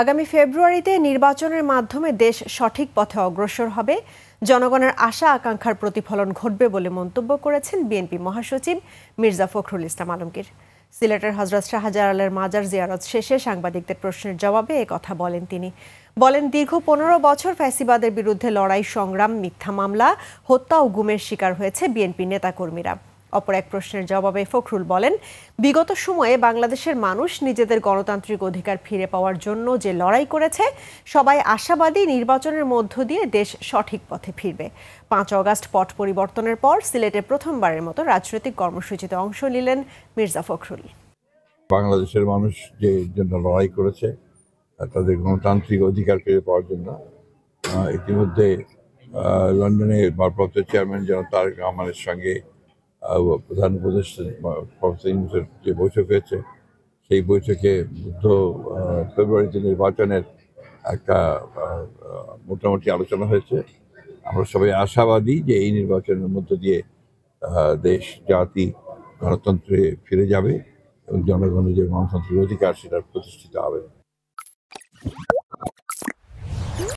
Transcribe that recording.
আগামী ফেব্রুয়ারিতে নির্বাচনের মাধ্যমে দেশ সঠিক পথে অগ্রসর হবে, জনগণের আশা আকাঙ্ক্ষার প্রতিফলন ঘটবে বলে মন্তব্য করেছেন বিএনপি মহাসচিব মির্জা ফখরুল ইসলাম আলমগীর। সিলেটের হযরত শাহজালালের মাজার জিয়ারত শেষে সাংবাদিকদের প্রশ্নের জবাবে একথা বলেন তিনি। বলেন, দীর্ঘ 15 বছর ফ্যাসিবাদের বিরুদ্ধে লড়াই সংগ্রাম, মিথ্যা মামলা, হত্যা ও গুমের শিকার হয়েছে বিএনপি নেতাকর্মীরা। অপর এক প্রশ্নের জবাবে ফখরুল বলেন, বিগত সময়ে বাংলাদেশের মানুষ নিজেদের গণতান্ত্রিক অধিকার ফিরে পাওয়ার জন্য যে লড়াই করেছে, সবাই আশাবাদী নির্বাচনের মধ্য দিয়ে দেশ সঠিক পথে ফিরবে। 5 অগাস্ট পট পরিবর্তনের পর সিলেটে প্রথমবারের মতো রাজনৈতিক কর্মসূচিতে অংশ নিলেন মির্জা ফখরুল। বাংলাদেশের মানুষ যে জন্য লড়াই করেছে তাদের গণতান্ত্রিক অধিকার ফিরে পাওয়ার জন্য ইতিমধ্যে লন্ডনে ভারপ্রাপ্ত চেয়ারম্যান জনাব তারেক রহমানের সঙ্গে প্রধান উপদেষ্টা প্রফেসর ইউনূসের যে বৈঠক হয়েছে, সেই বৈঠকে ফেব্রুয়ারিতে নির্বাচনের একটা মোটামুটি আলোচনা হয়েছে। আমরা সবাই আশাবাদী যে এই নির্বাচনের মধ্য দিয়ে দেশ জাতি গণতন্ত্রে ফিরে যাবে এবং জনগণের যে গণতান্ত্রিক অধিকার সেটা প্রতিষ্ঠিত হবে।